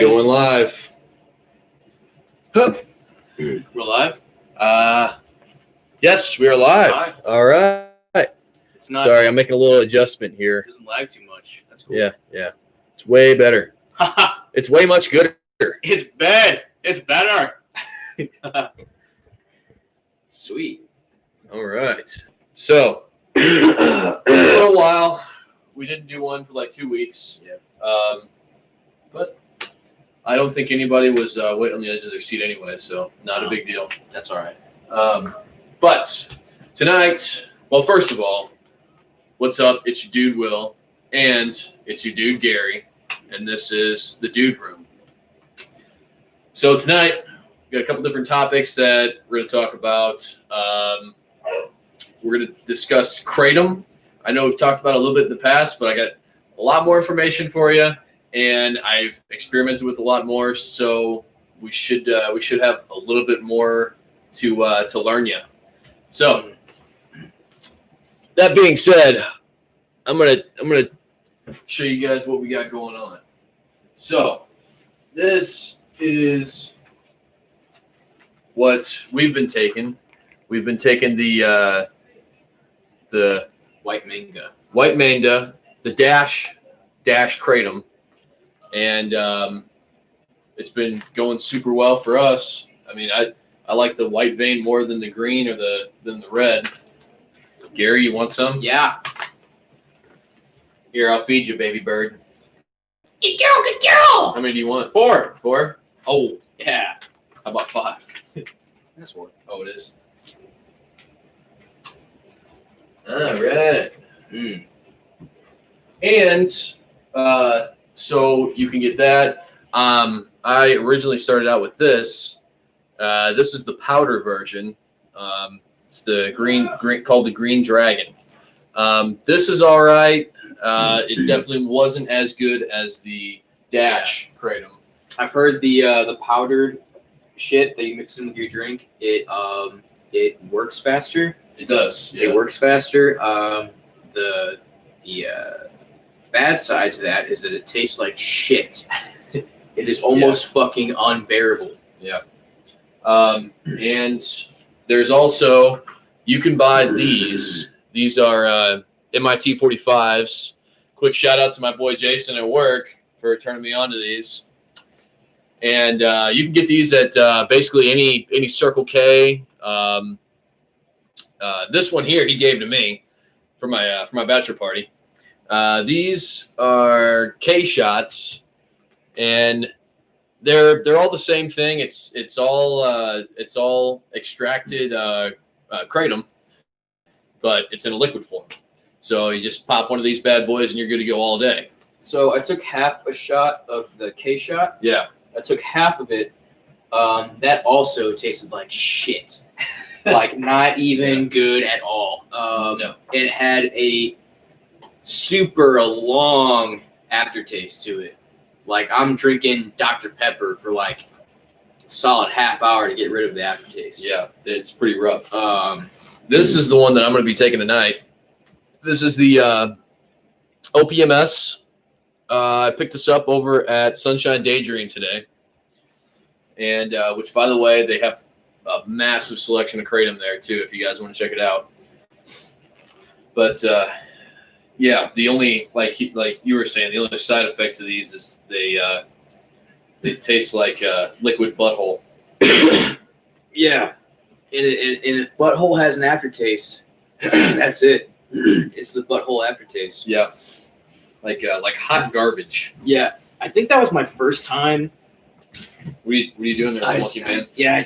Going live. Hup. We're live? Yes, we are live. Live. All right. It's not. Sorry, I'm making a little adjustment It here. doesn't lag too much. That's cool. Yeah. It's way better. Haha. It's way much gooder. It's bad. It's better. Sweet. All right. So, a little while. We didn't do one for like 2 weeks. Yeah. But I don't think anybody was waiting on the edge of their seat anyway, so not a big deal. That's all right. But tonight, well, first of all, what's up? It's your dude Will, and it's your dude Gary, and this is the Dude Room. So tonight, we got a couple different topics that we're going to talk about. We're going to discuss Kratom. I know we've talked about it a little bit in the past, but I got a lot more information for you, and I've experimented with a lot more, so we should have a little bit more to learn you. So that being said, I'm gonna show you guys what we got going on. So this is what we've been taking. We've been taking the White manga. White Manda, the Dash Kratom, and it's been going super well for us. I mean, I like the white vein more than the green or than the red. Gary, you want some? Yeah. Here, I'll feed you, baby bird. Good girl, good girl. How many do you want? 4. 4? Oh, Yeah. how about 5? That's 4. Oh, it is. All right. And so you can get that. I originally started out with this. This is the powder version. It's the green called the Green Dragon. This is all right. It definitely wasn't as good as the Dash Kratom. I've heard the powdered shit that you mix in with your drink. It works faster. It does. It works faster. The bad side to that is that it tastes like shit. It is almost fucking unbearable. Yeah. And there's also, you can buy these. These are MIT 45s. Quick shout out to my boy Jason at work for turning me on to these. And you can get these at basically any Circle K. This one here he gave to me for my bachelor party. These are K shots, and they're all the same thing. It's all extracted kratom, but it's in a liquid form. So you just pop one of these bad boys and you're good to go all day. So I took half a shot of the K shot. Yeah. I took half of it. That also tasted like shit. Like not even good at all. No. It had a super long aftertaste to it. Like I'm drinking Dr. Pepper for like a solid half hour to get rid of the aftertaste. Yeah, it's pretty rough. This is the one that I'm going to be taking tonight. This is the OPMS. I picked this up over at Sunshine Daydream today. And which, by the way, they have a massive selection of kratom there, too, if you guys want to check it out. But, yeah, the only, like you were saying, the only side effect to these is they taste like liquid butthole. Yeah. And if butthole has an aftertaste, that's it. It's the butthole aftertaste. Yeah. Like hot garbage. Yeah. I think that was my first time. What are you doing there, monkey man? I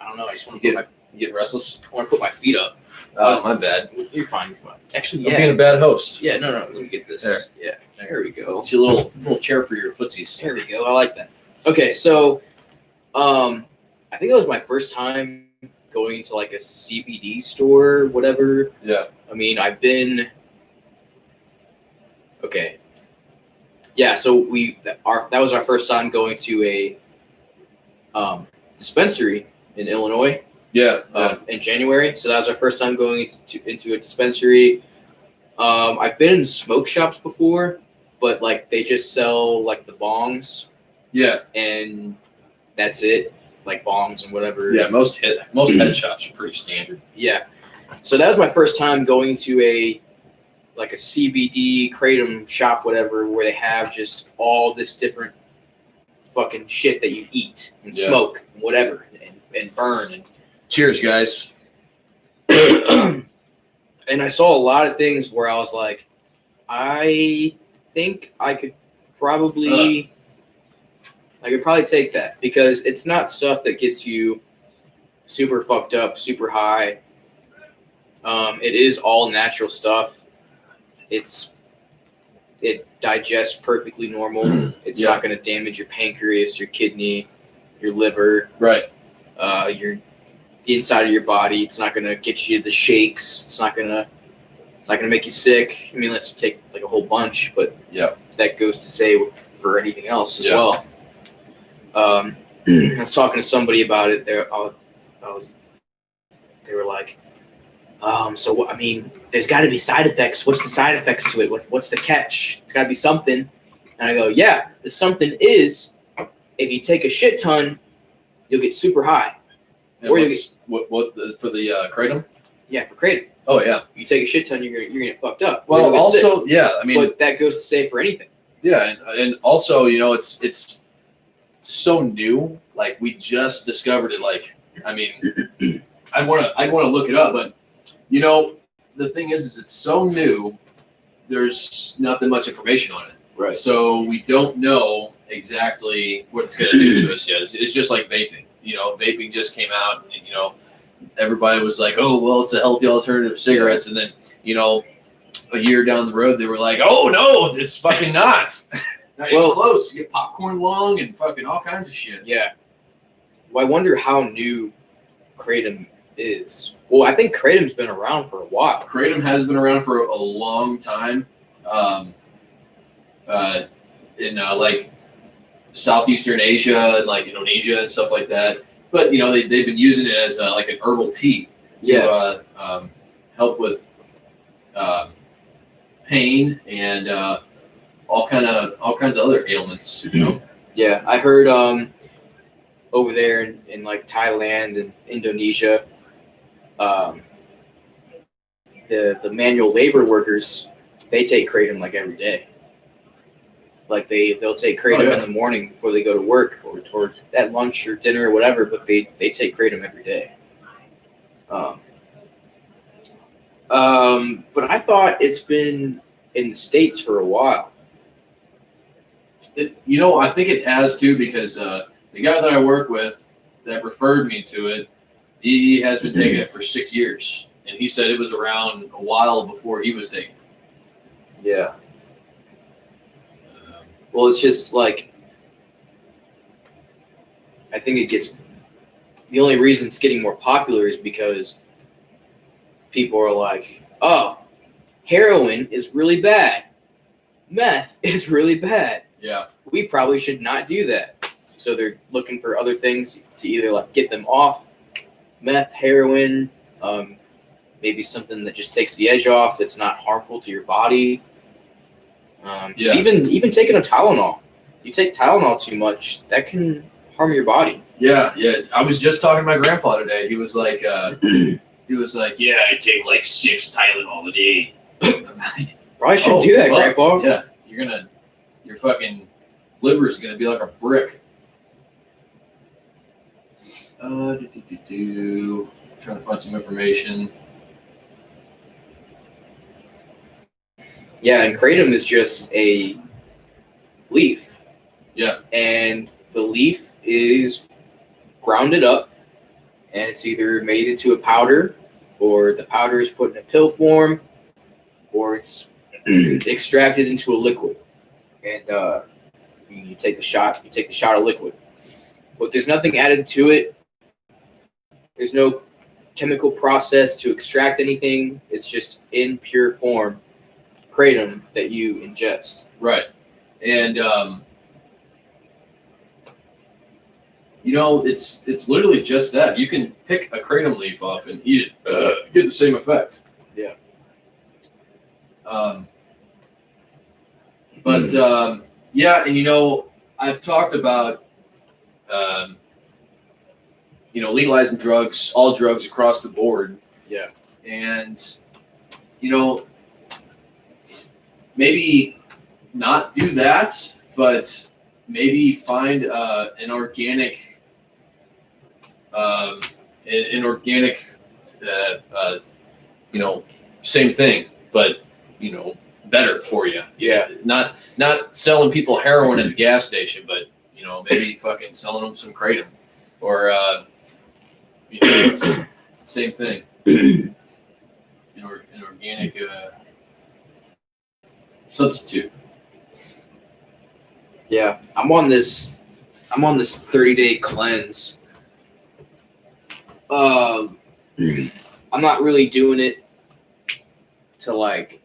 don't know. I just want to You getting restless? put my feet up. Oh, my bad. You're fine. Actually, I'm being a bad host. Yeah, no. Let me get this. There. Yeah. There we go. It's your little chair for your footsies. There we go. I like that. Okay, so I think it was my first time going into like a CBD store, whatever. Yeah. I mean, I've been okay. Yeah, so that was our first time going to a dispensary in Illinois. Yeah. In January. So that was our first time going into a dispensary. I've been in smoke shops before, but like they just sell like the bongs Yeah. and that's it, like bongs and whatever. Yeah. Most head shops are pretty standard. Yeah. So that was my first time going to a CBD kratom shop, whatever, where they have just all this different fucking shit that you eat and smoke and whatever and burn and Cheers, guys. and I saw a lot of things where I was like, I think I could probably take that, because it's not stuff that gets you super fucked up, super high. It is all natural stuff. It digests perfectly normal. It's not going to damage your pancreas, your kidney, your liver, Right. Your inside of your body. It's not going to get you the shakes. It's not going to make you sick. I mean, unless you take like a whole bunch, but that goes to say for anything else as well. I was talking to somebody about it. They were like, so I mean, there's got to be side effects. What's the side effects to it? What's the catch? It's got to be something. And I go, yeah, the something is, if you take a shit ton, you'll get super high. And Or for the kratom? Yeah, for kratom. Oh yeah. If you take a shit ton, you're gonna get fucked up. Well, also, sick. I mean, but that goes to say for anything. Yeah, and also, it's so new. Like, we just discovered it. Like, I mean, I'd want to look it up, but the thing is it's so new. There's not that much information on it, Right. so we don't know exactly what it's going to do to us yet. It's just like vaping. Vaping just came out, and everybody was like, "Oh, well, it's a healthy alternative to cigarettes," and then a year down the road, they were like, "Oh no, it's fucking not." Not even close. You get popcorn lung and fucking all kinds of shit. Yeah. Well, I wonder how new kratom is. Well, I think kratom's been around for a while. Kratom has been around for a long time. In like Southeastern Asia and like Indonesia and stuff like that. But they've been using it as like an herbal tea to help with pain and all kinds of other ailments. Yeah, I heard over there in like Thailand and Indonesia, the manual labor workers, they take kratom like every day. Like they'll take kratom in the morning before they go to work or at lunch or dinner or whatever, but they take kratom every day. But I thought it's been in the States for a while. I think it has too, because the guy that I work with that referred me to it, he has been taking it for 6 years, and he said it was around a while before he was taking it. Yeah. Well, it's just like, I think the only reason it's getting more popular is because people are like, oh, heroin is really bad. Meth is really bad. Yeah. We probably should not do that. So they're looking for other things to either like get them off meth, heroin, maybe something that just takes the edge off, that's not harmful to your body. Even taking a Tylenol, you take Tylenol too much, that can harm your body. Yeah. I was just talking to my grandpa today. He was like, yeah, I take like 6 Tylenol a day. Probably shouldn't do that, Grandpa. Yeah, your fucking liver is gonna be like a brick. Trying to find some information. Yeah, and kratom is just a leaf. Yeah. And the leaf is grounded up, and it's either made into a powder, or the powder is put in a pill form, or it's extracted into a liquid. And you take the shot of liquid. But there's nothing added to it. There's no chemical process to extract anything. It's just in pure form kratom that you ingest. Right. And it's literally just that. You can pick a kratom leaf off and eat it, get the same effect. Yeah. But and I've talked about, legalizing drugs, all drugs across the board. Yeah. And, maybe not do that, but maybe find an organic, same thing, but better for you. Yeah. Not selling people heroin at the gas station, but maybe fucking selling them some kratom, or it's same thing. An organic substitute. Yeah, I'm on this 30-day cleanse. I'm not really doing it to like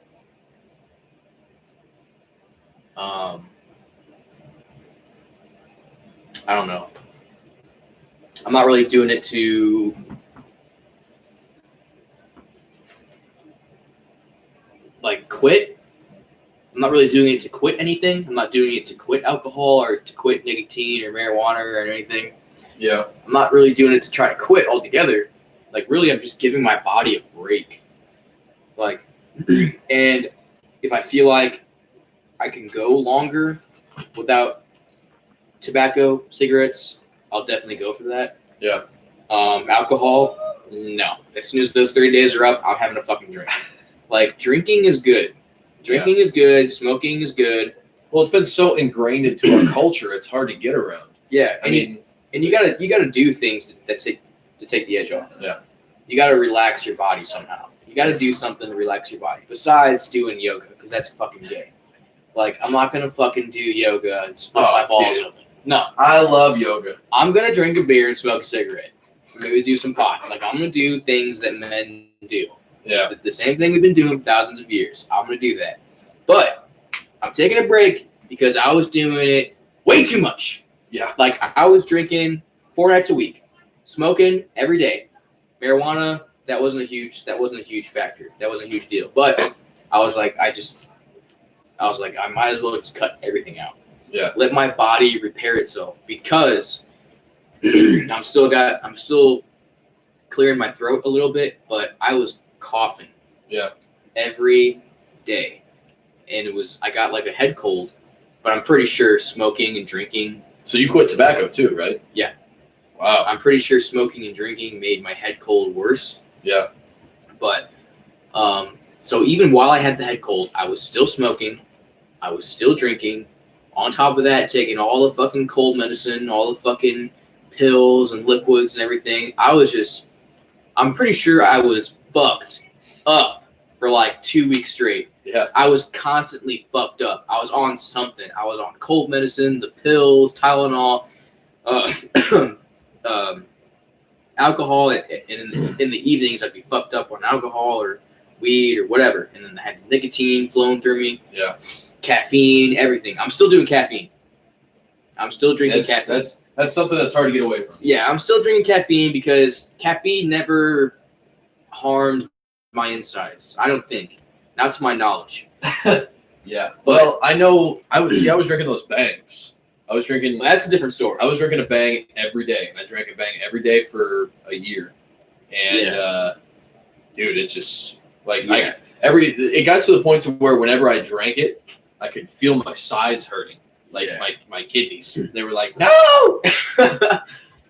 I don't know. I'm not really doing it to like quit. I'm not really doing it to quit anything. I'm not doing it to quit alcohol or to quit nicotine or marijuana or anything. Yeah. I'm not really doing it to try to quit altogether. Like, really, I'm just giving my body a break. Like, and if I feel like I can go longer without tobacco, cigarettes, I'll definitely go for that. Yeah. Alcohol, no. As soon as those 30 days are up, I'm having a fucking drink. Like, drinking is good. Drinking is good. Smoking is good. Well, it's been so ingrained into our culture, it's hard to get around. Yeah, I mean, you gotta do things that take the edge off. Yeah. You gotta relax your body somehow. You gotta do something to relax your body besides doing yoga, because that's fucking gay. Like, I'm not gonna fucking do yoga and split my balls dude. open. No, I love yoga. I'm gonna drink a beer and smoke a cigarette. Maybe do some pot. Like, I'm gonna do things that men do. Yeah. The same thing we've been doing for thousands of years. I'm gonna do that. But I'm taking a break because I was doing it way too much. Yeah. Like, I was drinking 4 nights a week, smoking every day. Marijuana, that wasn't a huge factor. That wasn't a huge deal. But I was like, I might as well just cut everything out. Yeah. Let my body repair itself, because I'm still clearing my throat a little bit, but I was coughing. Yeah. Every day. And I got like a head cold, but I'm pretty sure smoking and drinking. So you quit tobacco too, right? Yeah. Wow. I'm pretty sure smoking and drinking made my head cold worse. Yeah. But, so even while I had the head cold, I was still smoking. I was still drinking. On top of that, taking all the fucking cold medicine, all the fucking pills and liquids and everything. I'm pretty sure I was fucked up for like 2 weeks straight. Yeah. I was constantly fucked up. I was on something. I was on cold medicine, the pills, Tylenol, alcohol. And in the evenings, I'd be fucked up on alcohol or weed or whatever. And then I had nicotine flowing through me. Yeah. Caffeine, everything. I'm still doing caffeine. I'm still drinking caffeine. That's something that's hard to get away from. Yeah, I'm still drinking caffeine because caffeine never harmed my insides. I don't think. Not to my knowledge. Yeah. Well, I know. I was drinking those bangs. Well, that's a different story. I was drinking a bang every day. I drank a bang every day for a year, and dude, it just like it got to the point to where whenever I drank it, I could feel my sides hurting, like my kidneys. They were like, no. I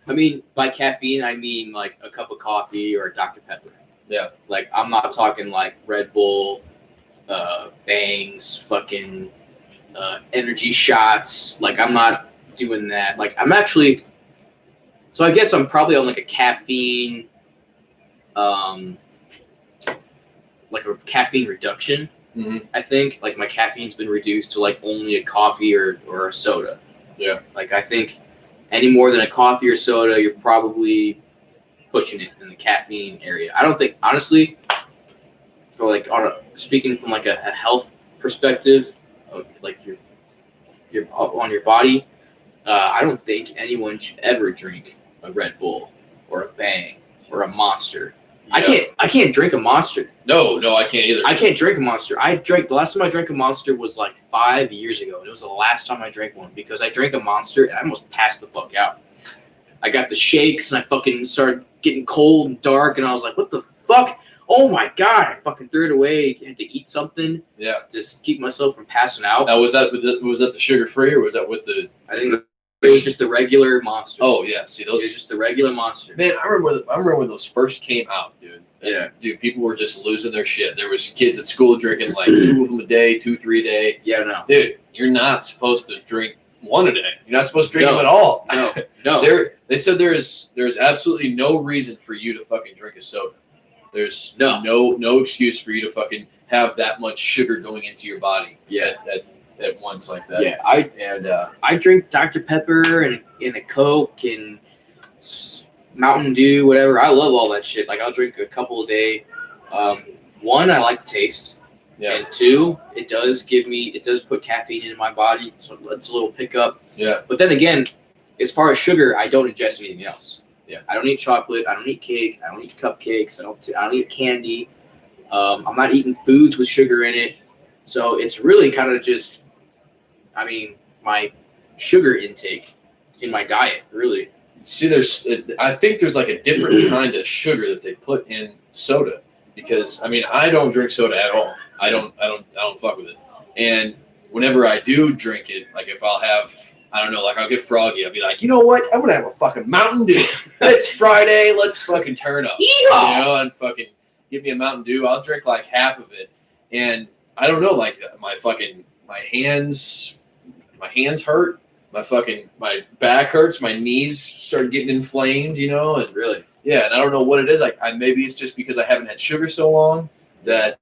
mean, by caffeine, I mean like a cup of coffee or a Dr. Pepper. Yeah. Like, I'm not talking like Red Bull, bangs, fucking energy shots. Like, I'm not doing that. Like, I'm actually. So I guess I'm probably on like a caffeine, like a caffeine reduction. Mm-hmm. I think like my caffeine's been reduced to like only a coffee or a soda. Yeah. Like, I think any more than a coffee or soda, you're probably pushing it in the caffeine area. I don't think, honestly, for like speaking from like a health perspective, like you're on your body, I don't think anyone should ever drink a Red Bull or a Bang or a Monster I can't drink a Monster. No, I can't either. I can't drink a Monster. The last time I drank a Monster was like 5 years ago. And it was the last time I drank one because I drank a Monster and I almost passed the fuck out. I got the shakes and I fucking started getting cold and dark and I was like, what the fuck? Oh my God. I fucking threw it away. Had to eat something. Yeah. Just keep myself from passing out. Now, was that the sugar free or was that with the? I think it was just the regular Monster. Oh yeah, see It was those. just the regular Monster. Man, I remember when those first came out, dude. And, Yeah. dude, people were just losing their shit. There was kids at school drinking like 2 of them a day, 2, 3 a day. Yeah, no. Dude, you're not supposed to drink 1 a day. You're not supposed to drink No. them at all. No. They said there's absolutely no reason for you to fucking drink a soda. There's no excuse for you to fucking have that much sugar going into your body. Yeah. At once like that. Yeah, I I drink Dr. Pepper and a Coke and Mountain Dew, whatever. I love all that shit. Like I'll drink a couple a day. 1, I like the taste. yeah And 2, it does put caffeine in my body, so it's a little pickup. yeah But then again, as far as sugar, I don't ingest anything else. Yeah. I don't eat chocolate. I don't eat cake. I don't eat cupcakes. I don't eat candy. I'm not eating foods with sugar in it. So it's really kind of just, my sugar intake in my diet, really. See, I think there's like a different kind of sugar that they put in soda because I don't drink soda at all. I don't fuck with it. And whenever I do drink it, like if I'll have, I don't know, like I'll get froggy, I'll be like, you know what? I'm gonna have a fucking Mountain Dew. It's Friday, let's fucking turn up. You know, and fucking give me a Mountain Dew. I'll drink like half of it, and I don't know, like my hands hurt. My back hurts. My knees started getting inflamed, you know, and Really? yeah, and I don't know what it is. Like, maybe it's just because I haven't had sugar so long that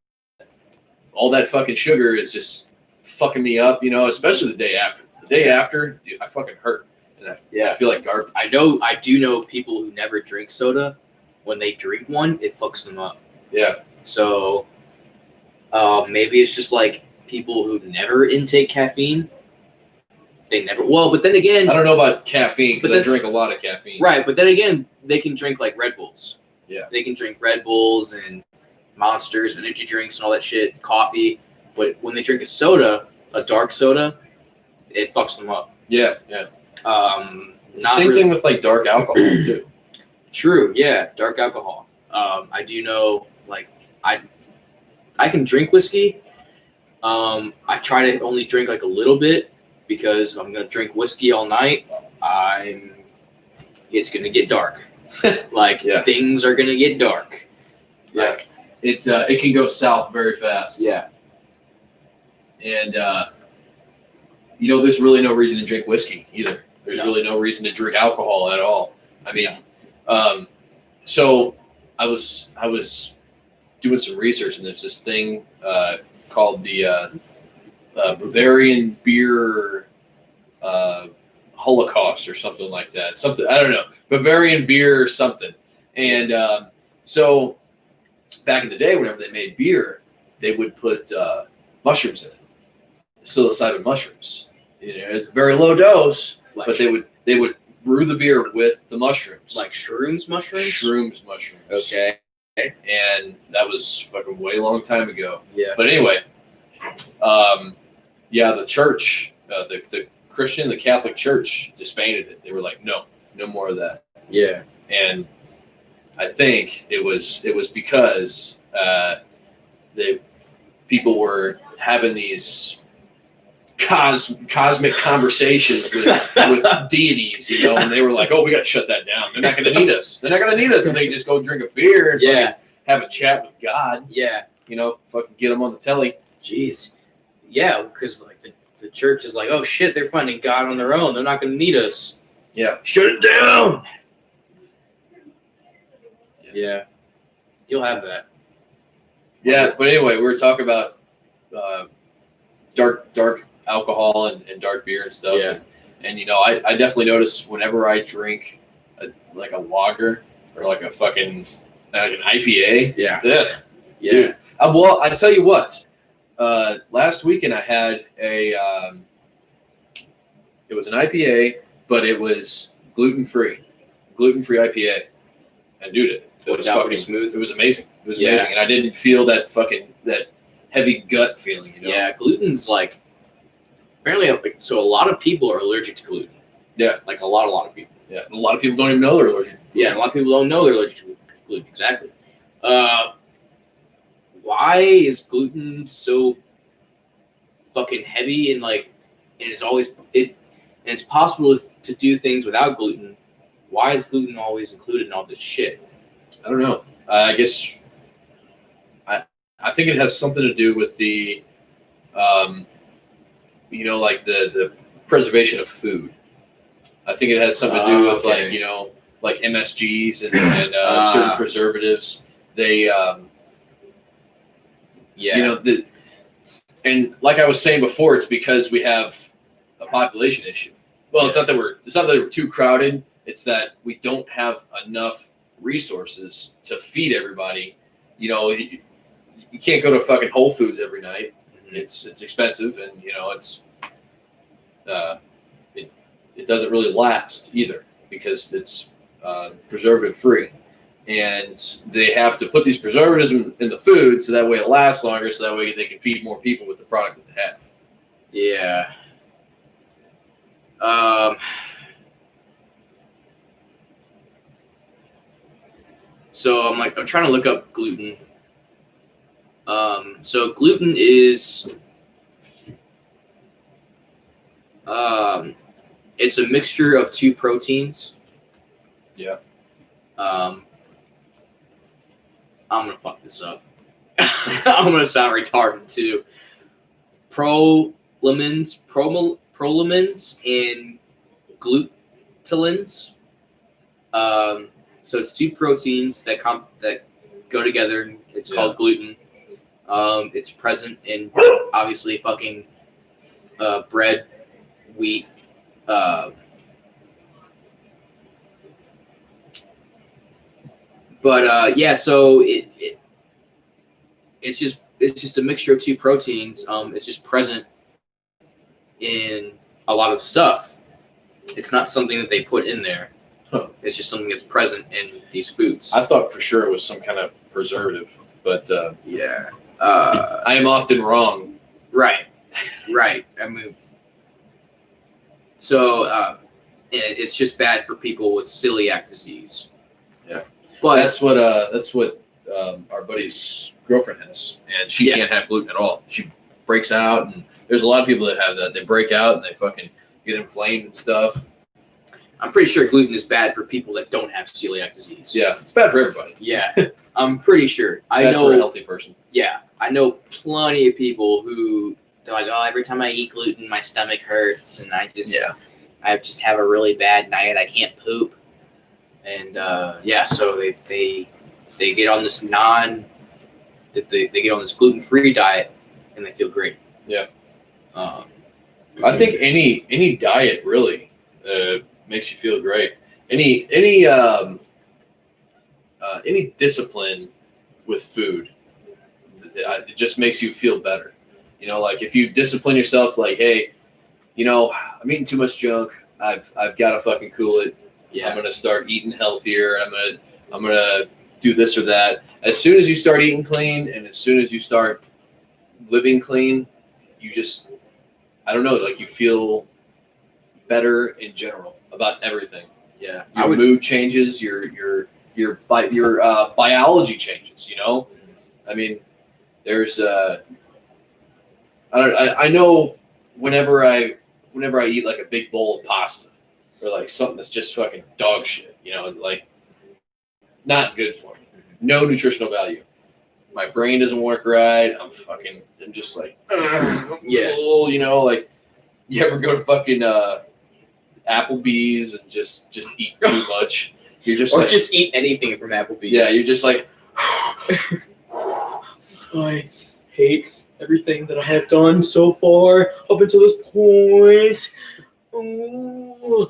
all that fucking sugar is just fucking me up, you know. Especially the day after. The day after, dude, I fucking hurt, and I feel like garbage. I do know people who never drink soda. When they drink one, it fucks them up. Yeah, So maybe it's just like people who never intake caffeine. They never. Well, but then again, I don't know about caffeine But because I then- drink a lot of caffeine. right? But then again, they can drink like Red Bulls. Yeah. They can drink Red Bulls and Monsters, energy drinks, and all that shit, coffee. But when they drink a soda, a dark soda, it fucks them up. Yeah. Same really- thing with like dark alcohol too. True, yeah, dark alcohol. I do know, like, I can drink whiskey. I try to only drink like a little bit because if I'm gonna drink whiskey all night, it's gonna get dark. Like Yeah. things are gonna get dark. Yeah. Like, It can go south very fast. yeah, And there's really no reason to drink whiskey either. There's No. really no reason to drink alcohol at all. So I was doing some research, and there's this thing called the Bavarian beer Holocaust or something like that. Something, I don't know, Bavarian beer or something. And so back in the day, whenever they made beer, they would put mushrooms in it, psilocybin mushrooms. It's a very low dose, like but they would brew the beer with the mushrooms, like shrooms mushrooms. shrooms mushrooms. Okay. And that was fucking way long time ago. Yeah. But anyway, the church, the Christian, the Catholic Church disbanded it. They were like, no more of that. Yeah. And I think it was because people were having these cosmic conversations with deities, and they were like, oh, we got to shut that down. They're not going to need us. They're not going to need us if they just go drink a beer and Yeah. fucking have a chat with God, Yeah. fucking get them on the telly. Jeez. Yeah, because like the church is like, oh shit, they're finding God on their own. They're not going to need us. Yeah. Shut it down. Yeah. You'll have that. Yeah, but anyway, we were talking about dark alcohol and dark beer and stuff. Yeah. And I definitely notice whenever I drink a lager or like a fucking like an IPA. Yeah. Ugh, Yeah. dude. Well, I tell you what. Last weekend I had it was an IPA, but it was gluten free IPA. And dude, Flowed out pretty smooth. It was amazing. It was amazing, and I didn't feel that heavy gut feeling. Yeah, gluten's like apparently so a lot of people are allergic to gluten. Yeah, like a lot of people. Yeah, and a lot of people don't even know they're allergic. Yeah, and a lot of people don't know they're allergic to gluten. Exactly. Why is gluten so fucking heavy and it's possible to do things without gluten? Why is gluten always included in all this shit? I don't know. I guess I think it has something to do with the like the preservation of food. I think it has something to do with like MSGs and certain preservatives. They and like I was saying before, it's because we have a population issue. Well, it's not that we're too crowded. It's that we don't have enough resources to feed everybody. You can't go to fucking Whole Foods every night. Mm-hmm. It's expensive, and it's it doesn't really last either because it's preservative free, and they have to put these preservatives in the food so that way it lasts longer, so that way they can feed more people with the product that they have. Yeah. So I'm trying to look up gluten. So gluten is it's a mixture of two proteins. Yeah. I'm gonna fuck this up. I'm gonna sound retarded too. Prolamins and glutenins. So it's two proteins that go together. It's called gluten. It's present in obviously fucking bread, wheat. So it's just a mixture of two proteins. It's just present in a lot of stuff. It's not something that they put in there. Huh. It's just something that's present in these foods. I thought for sure it was some kind of preservative, but yeah. I am often wrong. Right. I mean, so it's just bad for people with celiac disease. Yeah, but that's what our buddy's girlfriend has, and she can't have gluten at all. She breaks out, and there's a lot of people that have that. They break out and they fucking get inflamed and stuff. I'm pretty sure gluten is bad for people that don't have celiac disease. Yeah, it's bad for everybody. Yeah, I'm pretty sure. I know for a healthy person. Yeah, I know plenty of people who they're like, oh, every time I eat gluten, my stomach hurts, and I just have a really bad night. I can't poop, and so they get on this they get on this gluten-free diet, and they feel great. Yeah, I think any diet really makes you feel great. Any discipline with food, it just makes you feel better. Like if you discipline yourself, like, hey, I'm eating too much junk. I've got to fucking cool it. Yeah. I'm gonna start eating healthier. I'm gonna do this or that. As soon as you start eating clean, and as soon as you start living clean, you just, I don't know, like you feel better in general about everything. Yeah, your mood changes. Your biology changes. I mean, there's I know whenever I eat like a big bowl of pasta or like something that's just fucking dog shit, like not good for me. No nutritional value. My brain doesn't work right. I'm just like, I'm full, like you ever go to fucking Applebee's and just eat too much? You're just just eat anything from Applebee's. Yeah, you're just like I hate everything that I have done so far up until this point. Ooh.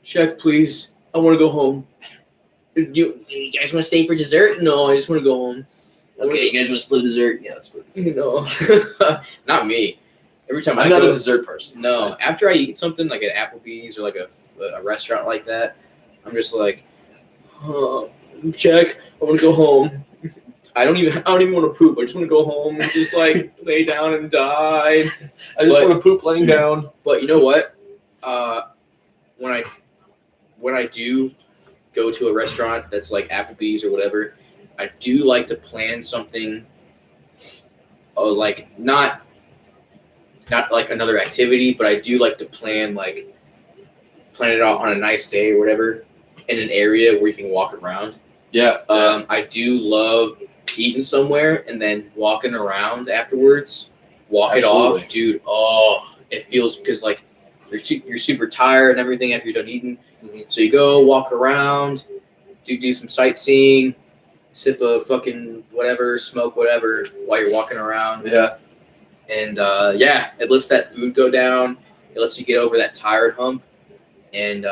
Check, please. I want to go home. You guys want to stay for dessert? No, I just want to go home. Okay, you guys want to split dessert? Yeah, let's split dessert. No, not me. Every time I'm not a dessert person. No, after I eat something like at Applebee's or like a restaurant like that, I'm just like, check. I want to go home. I don't even want to poop. I just want to go home and just like lay down and die. I just want to poop laying down. But you know what? When I do go to a restaurant that's like Applebee's or whatever, I do like to plan something. Like not like another activity, but I do like to plan it out on a nice day or whatever in an area where you can walk around. Yeah. I do love eating somewhere and then walking around afterwards. Walk Absolutely. it off, dude. Oh, it feels because like you're super tired and everything after you're done eating. Mhm. So you go walk around, do some sightseeing, sip a fucking whatever, smoke whatever while you're walking around. Yeah. And it lets that food go down. It lets you get over that tired hump. And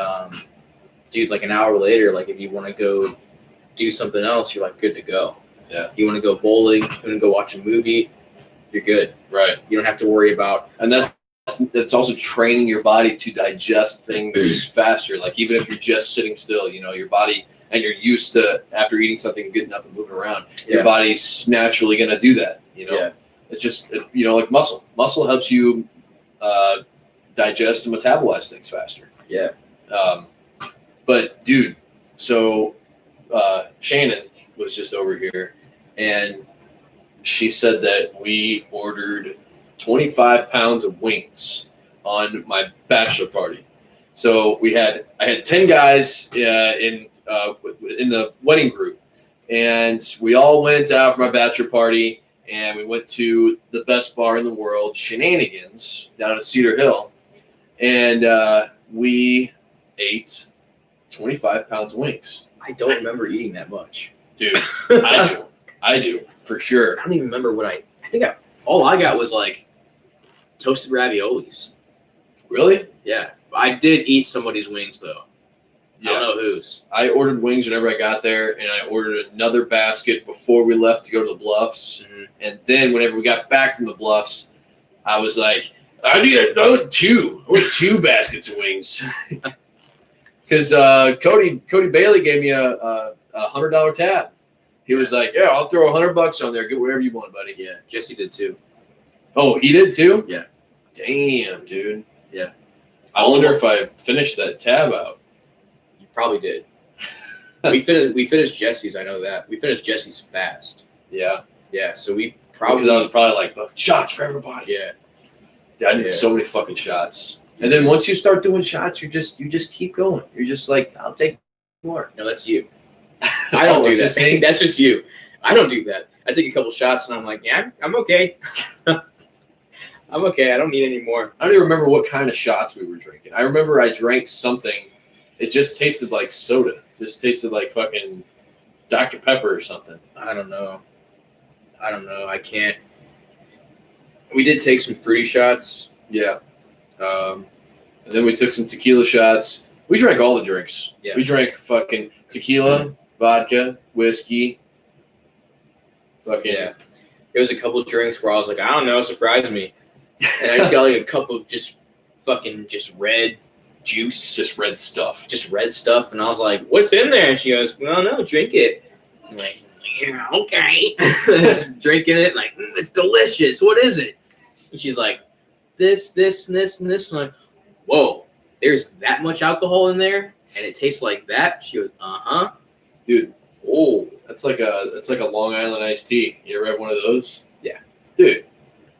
dude, like an hour later, like if you want to go do something else, you're like good to go. Yeah. You want to go bowling, you want to go watch a movie, you're good. Right. You don't have to worry about. And that's also training your body to digest things faster. Like even if you're just sitting still, your body, and you're used to after eating something getting up and moving around, your body's naturally going to do that. Yeah. It's just like muscle. Muscle helps you digest and metabolize things faster. Yeah. But dude, so Shannon was just over here, and she said that we ordered 25 pounds of wings on my bachelor party. So I had 10 guys in the wedding group, and we all went out for my bachelor party, and we went to the best bar in the world, Shenanigans, down at Cedar Hill, and we ate 25 pounds of wings. I don't remember eating that much. Dude, I do, for sure. I don't even remember what I think all I got was like toasted raviolis. Really? Yeah. I did eat somebody's wings though. Yeah. I don't know whose. I ordered wings whenever I got there, and I ordered another basket before we left to go to the Bluffs. Mm-hmm. And then whenever we got back from the Bluffs, I was like, I want two baskets of wings. Because Cody Bailey gave me a $100 tab. He was like, yeah, I'll throw $100 on there. Get whatever you want, buddy. Yeah. Jesse did too. Oh, he did too? Yeah. Damn, dude. Yeah. I wonder if I finished that tab out. You probably did. We finished Jesse's, I know that. We finished Jesse's fast. Yeah. Yeah, so we Because I was probably like, fuck, shots for everybody. Yeah. I did so many fucking shots. And then once you start doing shots, you just keep going. You're just like, I'll take more. No, that's you. I don't do Just that. me? That's just you. I don't do that. I take a couple shots and I'm like, yeah, I'm okay. I'm okay. I don't need any more. I don't even remember what kind of shots we were drinking. I remember I drank something. It just tasted like soda. It just tasted like fucking Dr. Pepper or something. I don't know. I can't. We did take some fruity shots. Yeah. And then we took some tequila shots. We drank all the drinks. Yeah. We drank fucking tequila, vodka, whiskey. Fucking Yeah. There was a couple of drinks where I was like, I don't know, surprise me. And I just got like a cup of just red juice, just red stuff. just red stuff. And I was like, what's in there? And she goes, well, no, drink it. I'm like, yeah, okay. Just drinking it, like, it's delicious. What is it? And she's like, this, and this, and this. I'm like, whoa, there's that much alcohol in there? And it tastes like that? She goes, uh-huh. Dude, Oh, that's like a Long Island iced tea. You ever have one of those? Yeah. Dude,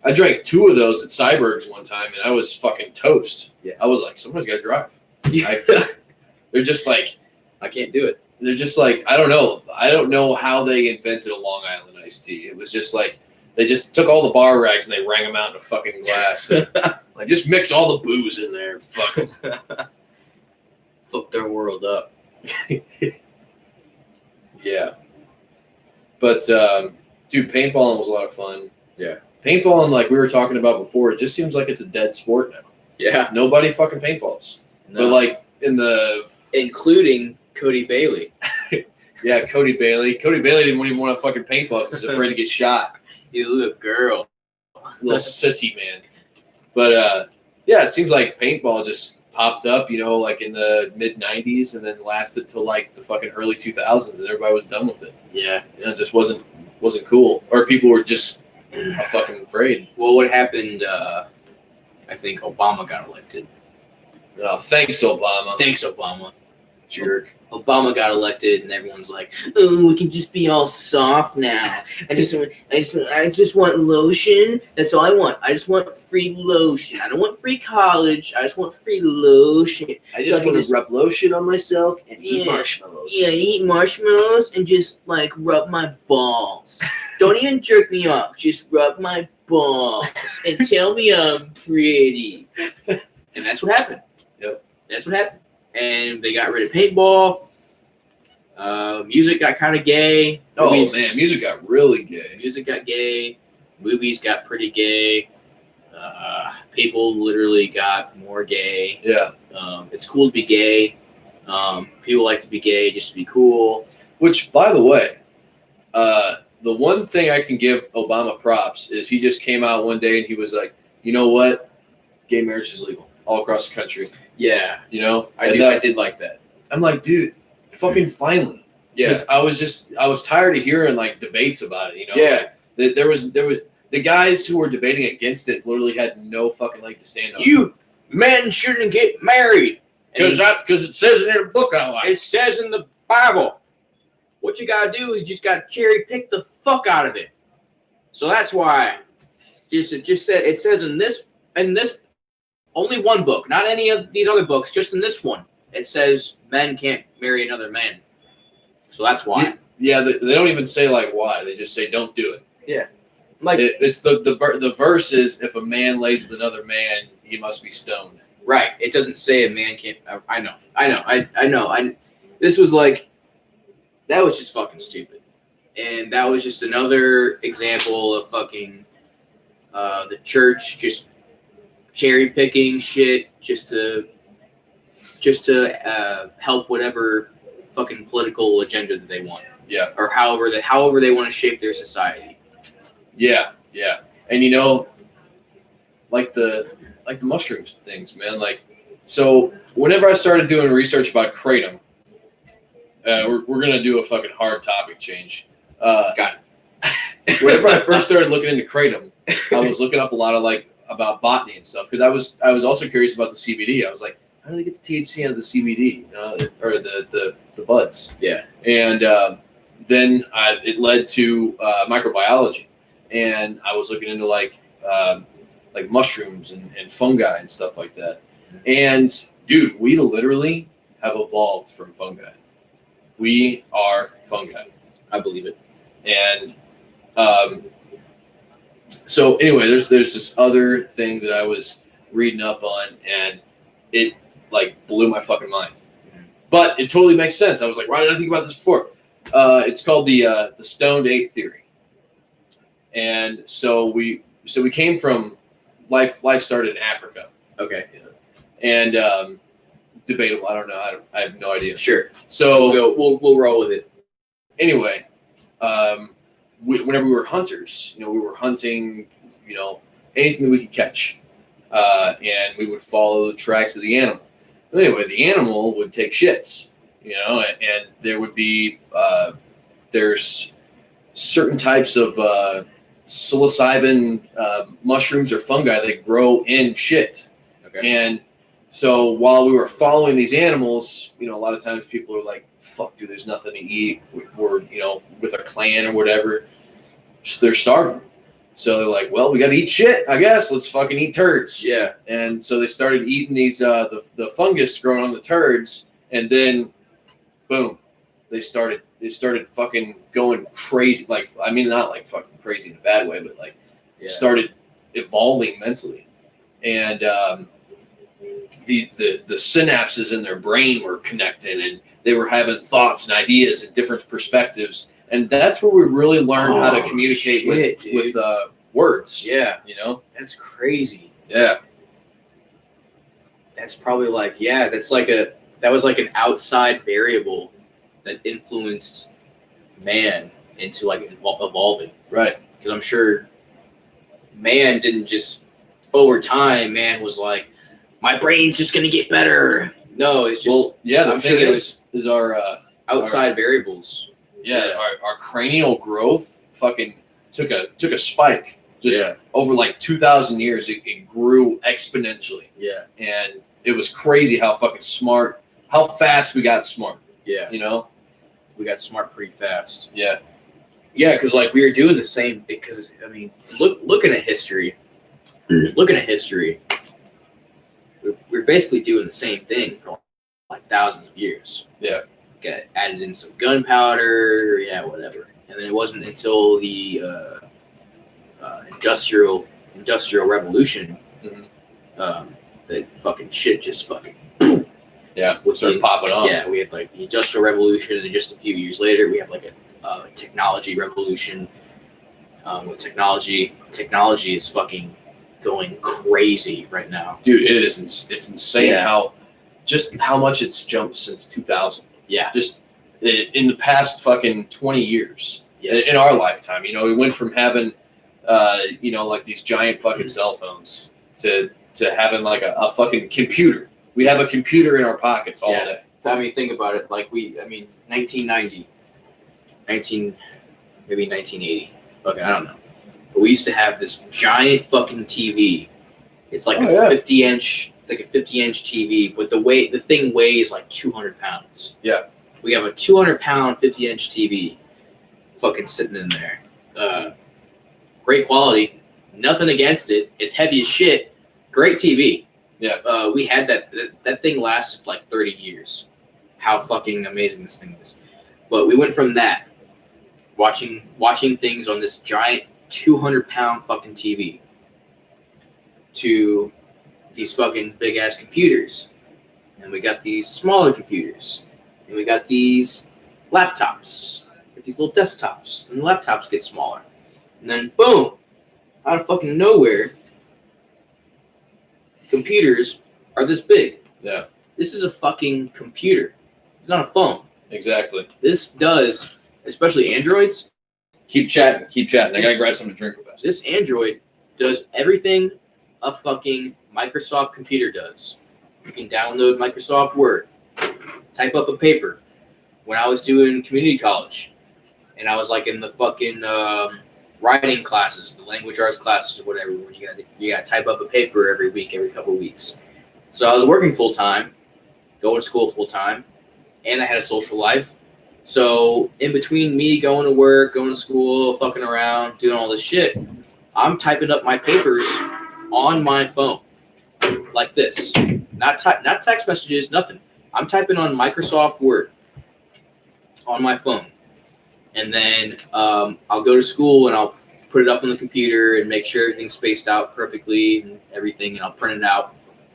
I drank 2 of those at Cyberg's one time, and I was fucking toast. Yeah. I was like, somebody's got to drive. They're just like, I can't do it. they're just like, I don't know. I don't know how they invented a Long Island iced tea. It was just like, they just took all the bar rags and they rang them out in a fucking glass. And, like, just mix all the booze in there and fuck 'em. Fuck their world up. Yeah. But, dude, paintballing was a lot of fun. Yeah. Paintballing, like we were talking about before, it just seems like it's a dead sport now. Yeah. Nobody fucking paintballs. No. But, like, in the... Including Cody Bailey. Yeah, Cody Bailey. Cody Bailey didn't even want to fucking paintball because he was afraid to get shot. He's a little girl. Little sissy man. But, yeah, it seems like paintball just popped up, like in the mid '90s, and then lasted till like the fucking early 2000s, and everybody was done with it. Yeah. It just wasn't cool, or people were just fucking afraid. Well, what happened? I think Obama got elected. Oh, thanks, Obama. Thanks, Obama. Jerk. Obama got elected, and everyone's like, "Oh, we can just be all soft now. I just want lotion. That's all I want. I just want free lotion. I don't want free college. I just want free lotion. I just want to rub lotion on myself and eat Yeah. marshmallows. Yeah, eat marshmallows and just like rub my balls. Don't even jerk me off. Just rub my balls and tell me I'm pretty." And that's what happened. Yep. That's what happened. And they got rid of paintball. Music got kind of gay. Oh Movies- man, music got really gay. Music got gay. Movies got pretty gay. People literally got more gay. Yeah. It's cool to be gay. People like to be gay just to be cool. Which, by the way, the one thing I can give Obama props is he just came out one day and he was like, you know what? Gay marriage is legal all across the country. Yeah, I And did like that. I'm like, dude, fucking finally. Yeah, Because I was tired of hearing like debates about it. yeah. Like, there was the guys who were debating against it literally had no fucking leg to stand on. You men shouldn't get married. And Because it says it in a book I like. it says in the Bible. What you gotta do is you just gotta cherry pick the fuck out of it. So that's why it says in this only one book, not any of these other books, just in this one, it says men can't marry another man. So that's why. Yeah, they don't even say like why. They just say don't do it. Like It's the verse is if a man lays with another man, he must be stoned. right. It doesn't say a man can't. I know. This was like, that was just fucking stupid, and that was just another example of fucking the church just cherry picking shit just to help whatever fucking political agenda that they want. Yeah. Or however they want to shape their society. Yeah. And like the mushrooms things, man. Like, so whenever I started doing research about kratom, we're gonna do a fucking hard topic change. Got it. Whenever I first started looking into kratom, I was looking up a lot of like about botany and stuff because I was also curious about the CBD. I was like, how do they get the THC out of the CBD, or the buds? Yeah. And then it led to microbiology, and I was looking into like mushrooms and fungi and stuff like that. And dude, we literally have evolved from fungi. We are fungi. I believe it. And so anyway, there's this other thing that I was reading up on, and it like blew my fucking mind. But it totally makes sense. I was like, why did I think about this before? It's called the stoned ape theory. And so we came from life started in Africa. Okay. And debatable. I don't know. I have no idea. Sure. So We'll roll with it. anyway, whenever we were hunters, we were hunting, anything that we could catch, and we would follow the tracks of the animal. But anyway, the animal would take shits, and there would be there's certain types of psilocybin mushrooms or fungi that grow in shit. Okay. And so while we were following these animals, a lot of times people are like, fuck, dude, there's nothing to eat. We're, with our clan or whatever. So they're starving. So they're like, well, we got to eat shit, I guess. Let's fucking eat turds. Yeah. And so they started eating these, the fungus growing on the turds. And then, boom, they started fucking going crazy. Like, I mean, not like fucking crazy in a bad way, but like started evolving mentally. And the synapses in their brain were connecting, and they were having thoughts and ideas and different perspectives. And that's where we really learned how to communicate with words. Yeah. That's crazy. Yeah. That's probably like, that was like an outside variable that influenced man into like evolving. Right. Because I'm sure man didn't just, over time, man was like, my brain's just gonna get better. No, it's just Well, yeah. The I'm thing sure it is our outside variables. yeah, our cranial growth fucking took a spike just Yeah. over like 2,000 years. It grew exponentially, Yeah, and it was crazy how fucking smart, how fast we got smart. yeah. You know? We got smart pretty fast. Yeah. Yeah, because like we were doing the same. Because I mean, looking at history, we're basically doing the same thing for like thousands of years. Yeah. Got added in some gunpowder, yeah, whatever. And then it wasn't until the industrial revolution Mhm. that fucking shit just fucking Yeah. With Started the- popping off. yeah. We had like the industrial revolution, and then just a few years later, we have like a technology revolution. With technology is fucking going crazy right now. Dude, it is. It's insane Yeah. how much it's jumped since 2000. Yeah, Just in the past fucking 20 years. Yeah. In our lifetime, you know, we went from having, you know, like these giant fucking cell phones to having like a fucking computer. We have a computer in our pockets all Yeah. day. I mean, think about it. Like 1990, maybe 1980. Okay, I don't know. But we used to have this giant fucking TV. It's like Oh, a yeah. 50-inch. It's like a 50-inch TV, but the thing weighs like 200 pounds. Yeah. We have a 200-pound 50-inch TV, fucking sitting in there. Great quality. Nothing against it. It's heavy as shit. Great TV. Yeah. We had that thing lasted like 30 years. How fucking amazing this thing is. But we went from that, watching things on this giant 200-pound fucking TV, to these fucking big ass computers. And we got these smaller computers. And we got these laptops. With these little desktops. And the laptops get smaller. And then boom, out of fucking nowhere, computers are this big. Yeah. This is a fucking computer. It's not a phone. Exactly. This does, especially Androids, Keep chatting. I gotta grab something to drink real fast. this Android does everything a fucking Microsoft computer does. You can download Microsoft Word, type up a paper. When I was doing community college, and I was like in the fucking writing classes, the language arts classes or whatever, when you gotta type up a paper every week, every couple of weeks. So I was working full time, going to school full time, and I had a social life. So in between me going to work, going to school, fucking around, doing all this shit, I'm typing up my papers on my phone, like this. Not text messages, nothing. I'm typing on Microsoft Word on my phone, and then I'll go to school and I'll put it up on the computer and make sure everything's spaced out perfectly and everything, and I'll print it out.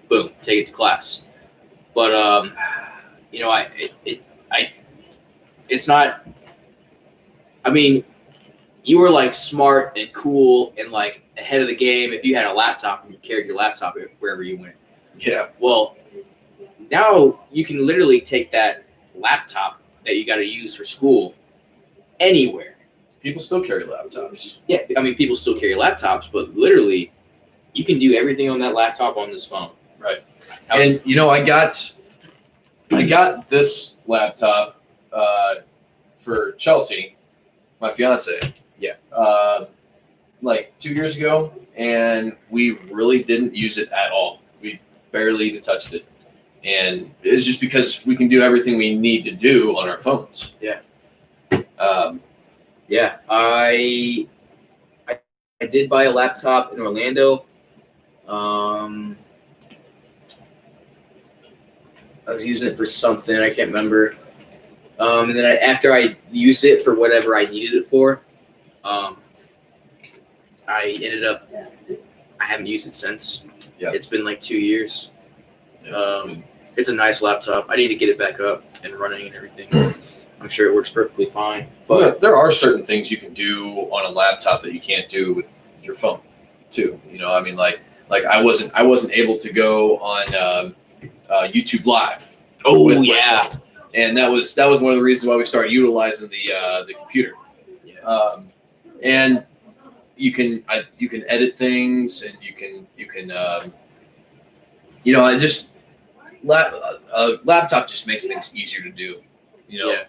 Boom, take it to class. But you know, it's not. I mean, you were like smart and cool and like ahead of the game if you had a laptop and you carried your laptop wherever you went. Yeah. Well, now you can literally take that laptop that you got to use for school anywhere. People still carry laptops. Yeah, I mean, people still carry laptops, but literally, you can do everything on that laptop on this phone. Right. How's- And you know, I got this laptop for Chelsea, my fiance. Yeah. Like 2 years ago, and we really didn't use it at all. We barely even touched it, and it's just because we can do everything we need to do on our phones. Yeah. Yeah. I did buy a laptop in Orlando. I was using it for something, I can't remember. And then after I used it for whatever I needed it for, I ended up, I haven't used it since. Yeah. It's been like 2 years. It's a nice laptop. I need to get it back up and running and everything. I'm sure it works perfectly fine. But there are certain things you can do on a laptop that you can't do with your phone, too. You know, I mean, like I wasn't able to go on YouTube Live. Oh with my yeah. phone. And that was one of the reasons why we started utilizing the computer. Yeah. And you can edit things, and you can I just a laptop just makes things easier to do. Yeah.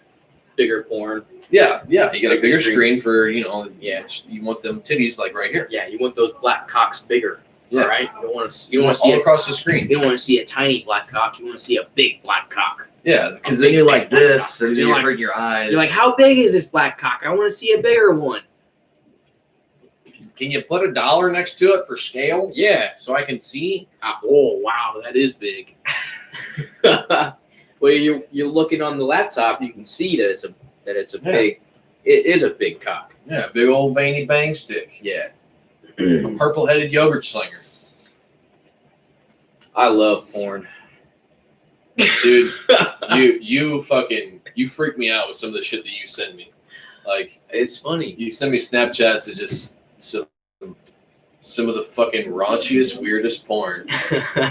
Bigger porn. Yeah. You get a Bigger bigger screen. screen for Yeah. You want them titties like right here. Yeah, you want those black cocks bigger. Yeah. All right. You don't want to. You want see all across the screen. You don't want to see a tiny black cock. You want to see a big black cock. Yeah, Because then you're like Black this, cock. and You're you're like- hurting your eyes. You're like, how big is this black cock? I want to see a bigger one. Can you put $1 next to it for scale Yeah. so I can see? Oh wow, that is big. Well, you're looking on the laptop, you can see that it's a Yeah. big. It is a big cock. Yeah, big old veiny bang stick. Yeah. A purple-headed yogurt slinger. I love porn. Dude, you freak me out with some of the shit that you send me. Like, It's funny. you send me Snapchats of just some of the fucking raunchiest, weirdest porn.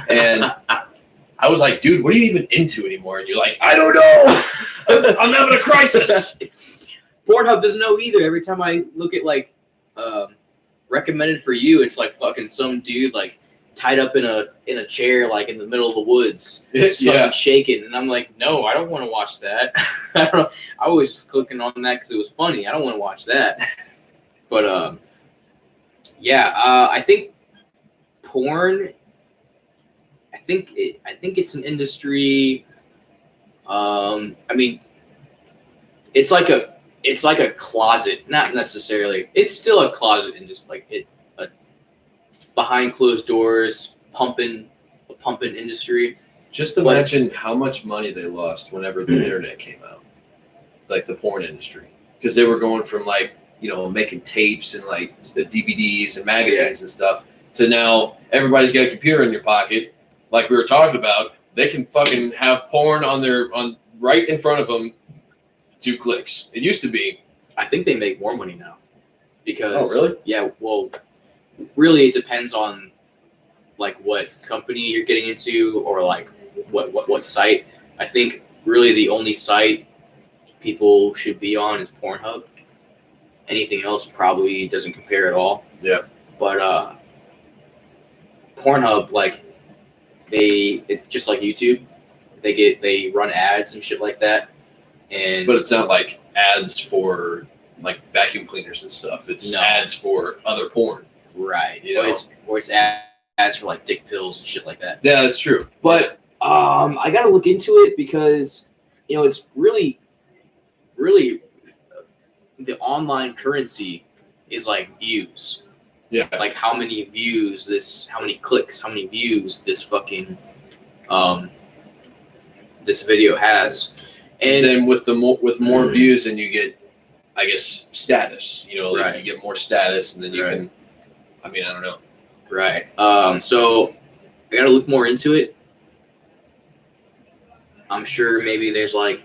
And I was like, dude, what are you even into anymore? And you're like, I don't know. I'm having a crisis. Pornhub doesn't know either. Every time I look at recommended for you, it's like fucking some dude like tied up in a chair like in the middle of the woods, just Yeah. fucking shaking, and I'm like, no, I don't want to watch that. I was clicking on that because it was funny. I don't want to watch that. But I think porn. I think it's an industry. I mean, it's like a closet, not necessarily. It's still a closet and just like behind closed doors, pumping industry. Just imagine how much money they lost whenever the internet came out, like the porn industry, because they were going from making tapes and like the DVDs and magazines and stuff to now everybody's got a computer in your pocket, like we were talking about. They can fucking have porn on right in front of them, 2 clicks. It used to be. I think they make more money now because. Oh, really? Yeah. Well, really, it depends on like what company you're getting into or like what site. I think really the only site people should be on is Pornhub. Anything else probably doesn't compare at all. Yeah. But Pornhub, like just like YouTube, they run ads and shit like that. And But it's not like ads for like vacuum cleaners and stuff. It's No. ads for other porn. right, You know? it's ads for like dick pills and shit like that. Yeah, that's true. But I got to look into it because it's really the online currency is like views. Yeah. Like how many views how many clicks, how many views this fucking this video has. And And then with more views, then you get, I guess, status. Like Right. you get more status, and then you Right. can. I mean, I don't know. right. So I got to look more into it. I'm sure maybe there's like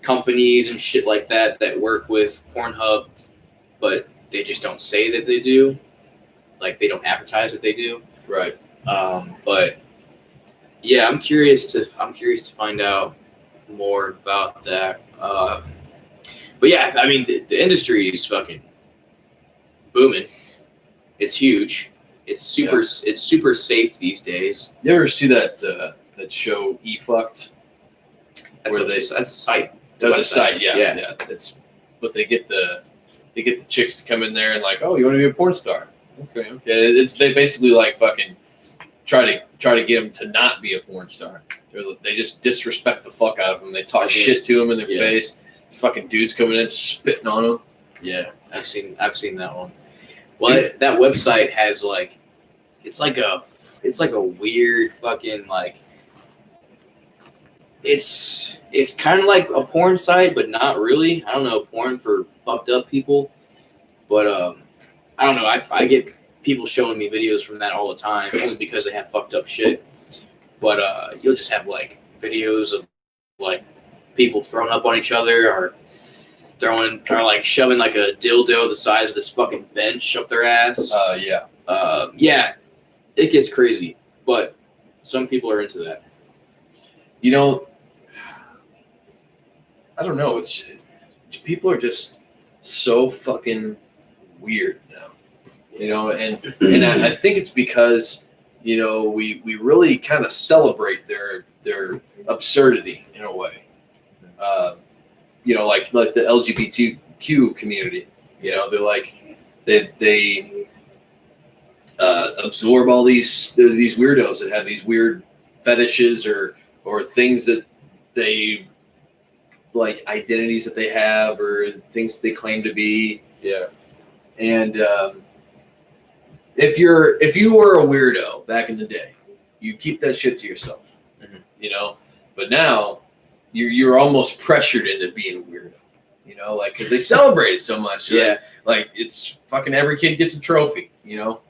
companies and shit like that work with Pornhub, but they just don't say that they do. Like they don't advertise that they do. Right. But yeah, I'm curious to find out more about that. But yeah, I mean the industry is fucking booming. It's huge. It's super safe these days. You ever see that show E Fucked? That's Where a site. The Website. site, yeah. Yeah. But they get the chicks to come in there and like, oh, you want to be a porn star? Okay. They basically like fucking try to get them to not be a porn star. They just disrespect the fuck out of them. They talk shit to them in their Yeah. face. These fucking dudes coming in spitting on them. Yeah, I've seen that one. Well, that website has like, it's like a weird fucking like. It's kind of like a porn site, but not really. I don't know, porn for fucked up people. But I don't know. I get people showing me videos from that all the time, only because they have fucked up shit. But you'll just have like videos of like people throwing up on each other or like shoving like a dildo the size of this fucking bench up their ass. Yeah. Yeah, it gets crazy, but some people are into that. I don't know. It's people are just so fucking weird now. And I think it's because you know, we really kind of celebrate their absurdity in a way. You know, like the LGBTQ community. You know, they're like they absorb all these weirdos that have these weird fetishes or things that they like, identities that they have or things they claim to be. Yeah. And if you were a weirdo back in the day, you keep that shit to yourself. Mhm. You know, but now you're almost pressured into being a weirdo. You know, like because they celebrate it so much. Yeah. Like it's fucking every kid gets a trophy. You know.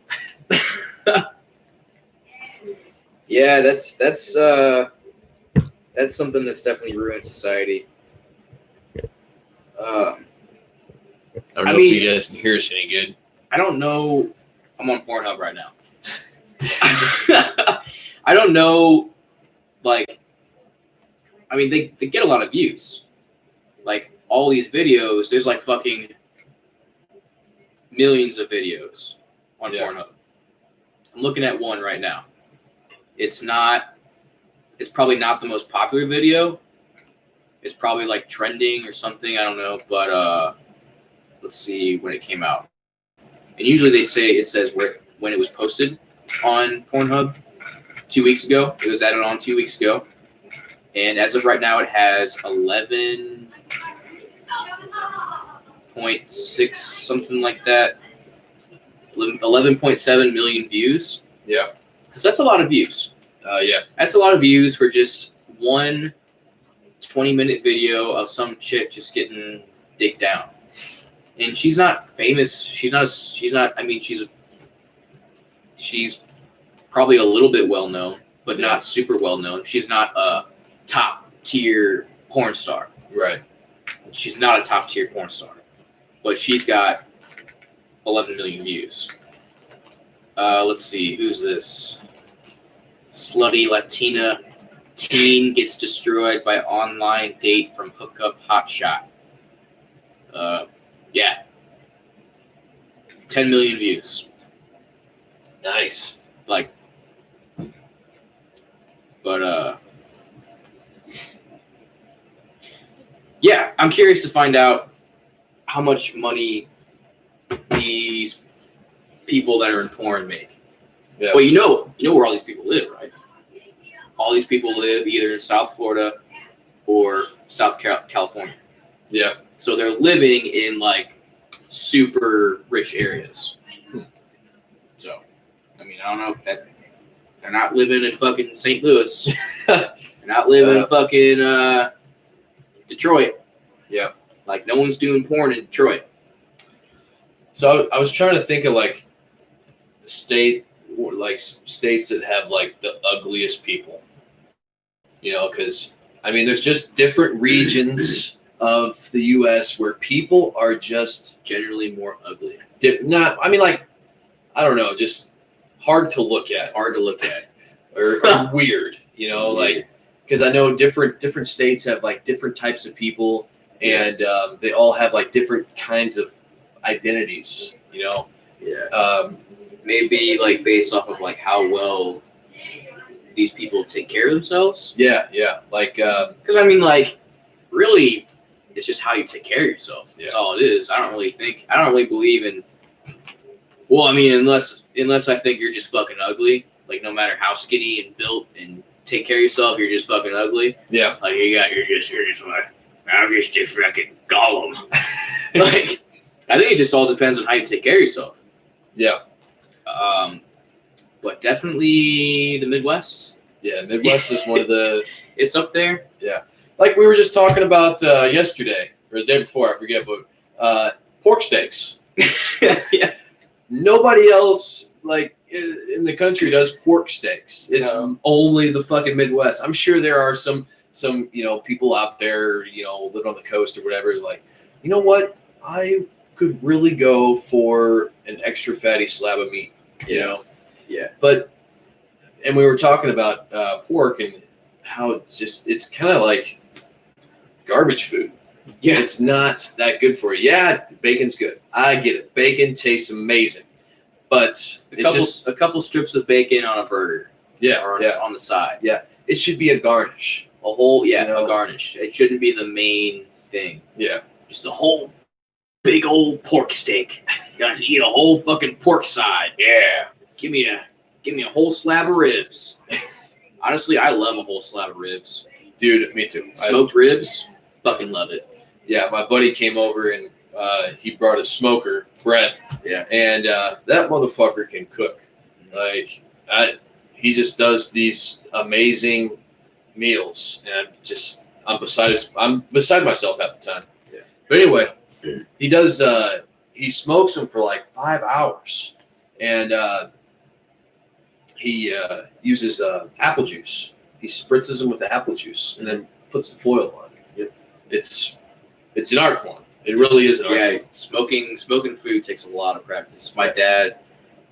Yeah, that's something that's definitely ruined society. I don't I know mean- if you guys can hear us any good. I don't know. I'm on Pornhub right now. I don't know. Like, I mean, they get a lot of views. Like all these videos, there's like fucking millions of videos on Yeah. Pornhub. I'm looking at one right now. It's probably not the most popular video. It's probably like trending or something. I don't know. But let's see when it came out. And usually it says when it was posted on Pornhub 2 weeks ago. It was added on 2 weeks ago. And as of right now, it has 11.6, something like that. 11.7 million views. Yeah. So that's a lot of views. Yeah. That's a lot of views for just one 20-minute video of some chick just getting dicked down. And she's not famous. She's not. I mean, she's probably a little bit well known, but Yeah. not super well known. She's not a top tier porn star. Right. She's not a top tier porn star, but she's got 11 million views. Let's see, who's this? Slutty Latina teen gets destroyed by online date from hookup hotshot. Yeah. 10 million views. Nice. Like, but yeah, I'm curious to find out how much money these people that are in porn make. Yeah. Well, you know where all these people live, right? All these people live either in South Florida or South California. Yeah. So they're living in like super rich areas. So, I mean, I don't know that they're not living in fucking St. Louis. They're not living in fucking Detroit. Yeah. Like no one's doing porn in Detroit. So I was trying to think of like states that have like the ugliest people, you know, because I mean, there's just different regions of the U.S. where people are just Generally more ugly. I mean, like, I don't know, just hard to look at Hard to look at. or weird, you know, like because I know different states have like different types of people, and they all have like different kinds of identities, you know. Yeah. Maybe like based off of like how well these people take care of themselves. Yeah, like Because I mean, like, really, it's just how you take care of yourself. That's Yeah. all it is. I don't really believe in. Well, I mean, unless I think you're just fucking ugly. Like, no matter how skinny and built and take care of yourself, you're just fucking ugly. yeah, Like you're just like I'm just a fucking golem. Like, I think it just all depends on how you take care of yourself. yeah. But definitely the Midwest. Yeah, Midwest is one of the, It's up there. like we were just talking about yesterday or the day before, I forget, but pork steaks. Yeah. Nobody else like in the country does pork steaks. It's No. only the fucking Midwest. I'm sure there are some you know people out there, you know, live on the coast or whatever, like, you know what, I could really go for an extra fatty slab of meat, you Yeah. know. Yeah. But and we were talking about pork and how just it's kind of like garbage food. Yeah. It's not that good for you. Yeah, bacon's good. I get it. Bacon tastes amazing. but A couple strips of bacon on a burger. Or on the side. it should be a garnish. A whole, You know? a garnish. It shouldn't be the main thing. Yeah, Just a whole big old pork steak. Gotta eat a whole fucking pork side. yeah, Give me a whole slab of ribs. Honestly, I love a whole slab of ribs. dude, me too. Smoked ribs, fucking love it. Yeah, my buddy came over and he brought a smoker, Brett. Yeah. And that motherfucker can cook. Like, he just does these amazing meals, and I'm beside myself half the time. Yeah. But anyway, he does. He smokes them for like 5 hours, and he uses apple juice. He spritzes them with the apple juice, and then puts the foil on. Yep. It's an art form. It really is an art Yeah, form. smoking food takes a lot of practice. My dad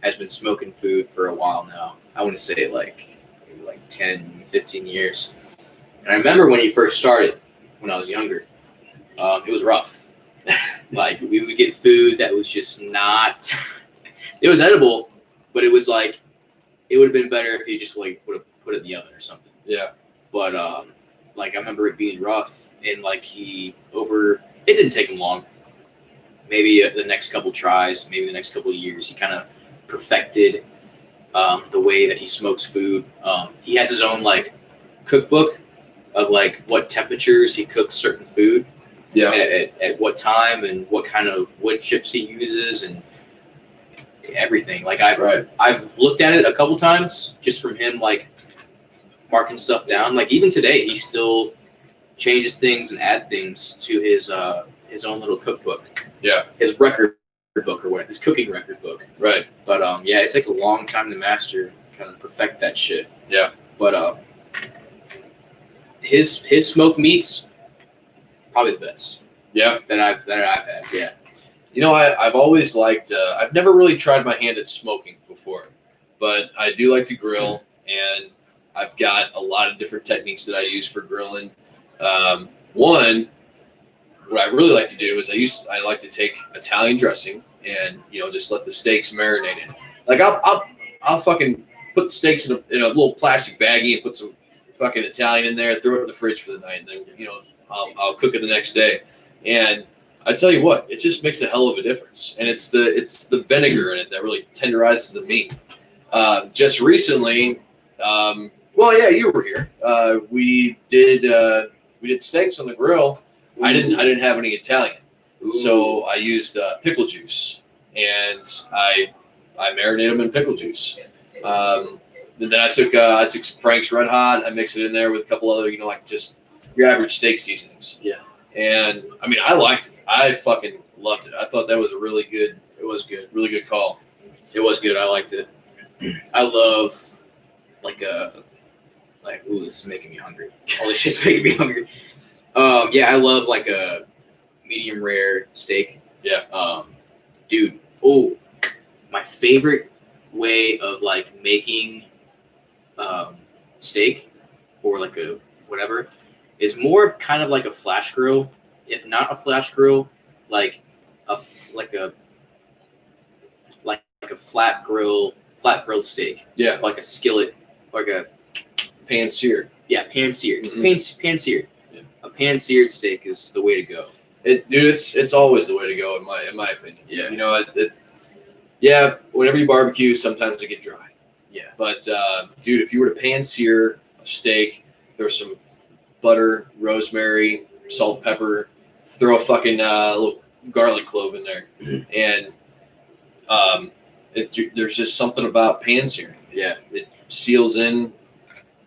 has been smoking food for a while now. I want to say maybe 10, 15 years. And I remember when he first started, when I was younger, it was rough. Like, we would get food that was just not, it was edible, but it was like, it would have been better if he just like would have put it in the oven or something. Yeah. But like, I remember it being rough, and like it didn't take him long. Maybe the next couple tries, maybe the next couple of years, he kind of perfected the way that he smokes food. He has his own like cookbook of like what temperatures he cooks certain food, Yeah. at what time, and what kind of wood chips he uses, and everything. Like, I've looked at it a couple times just from him like marking stuff down. Like, even today, he still changes things and add things to his own little cookbook. Yeah. His record book, or what, his cooking record book. Right. But yeah, it takes a long time to master, kind of perfect that shit. Yeah. But his smoked meats, probably the best Yeah. that I've had. Yeah. You know, I've always liked. I've never really tried my hand at smoking before, but I do like to grill, and I've got a lot of different techniques that I use for grilling. One, what I really like to do is I like to take Italian dressing and just let the steaks marinate in. Like, I'll fucking put the steaks in a little plastic baggie and put some fucking Italian in there, throw it in the fridge for the night, and then I'll cook it the next day. And I tell you what, it just makes a hell of a difference. And it's the vinegar in it that really tenderizes the meat. Just recently, well, yeah, you were here. We did steaks on the grill. I didn't have any Italian, so I used pickle juice, and I marinated them in pickle juice. And then I took some Frank's Red Hot. I mixed it in there with a couple other, like just your average steak seasonings. Yeah. And I mean, I liked it. I fucking loved it. I thought that was a really good call. It was good. I liked it. I love ooh, this is making me hungry. All this shit's making me hungry. Yeah, I love like a medium rare steak. Yeah. Dude. Oh, my favorite way of like making steak, or like a whatever, is more of kind of like a flash grill. If not a flash grill, like a flat grilled steak. Yeah. Like a skillet, like a Pan seared. yeah, pan seared. Mhm. Pan seared. Yeah. A pan seared steak is the way to go. Dude, it's always the way to go in my opinion. Yeah. Yeah. Whenever you barbecue, sometimes it get dry. Yeah. But dude, if you were to pan sear a steak, throw some butter, rosemary, salt, pepper, throw a fucking little garlic clove in there, and there's just something about pan searing. Yeah. It seals in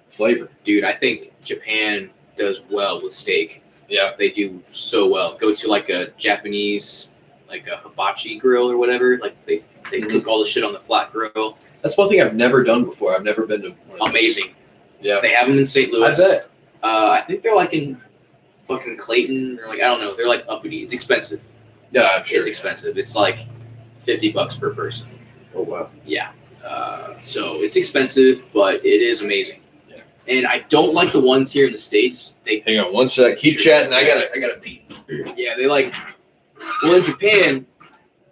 flavor. Dude, I think Japan does well with steak. Yeah. They do so well. Go to like a Japanese, like a hibachi grill or whatever. Like they cook all the shit on the flat grill. That's one thing I've never done before. I've never been to one of those. Amazing. Yeah. They have them in St. Louis. I bet. I think they're like in fucking Clayton, or like, I don't know. They're like uppity. It's expensive. Yeah, I'm sure. It's expensive. It's like $50 per person. Oh wow. Yeah. So it's expensive, but it is amazing. Yeah. And I don't like the ones here in the States. Hang on one sec. Keep Sure. chatting. I gotta pee. Yeah, they like. Well, in Japan,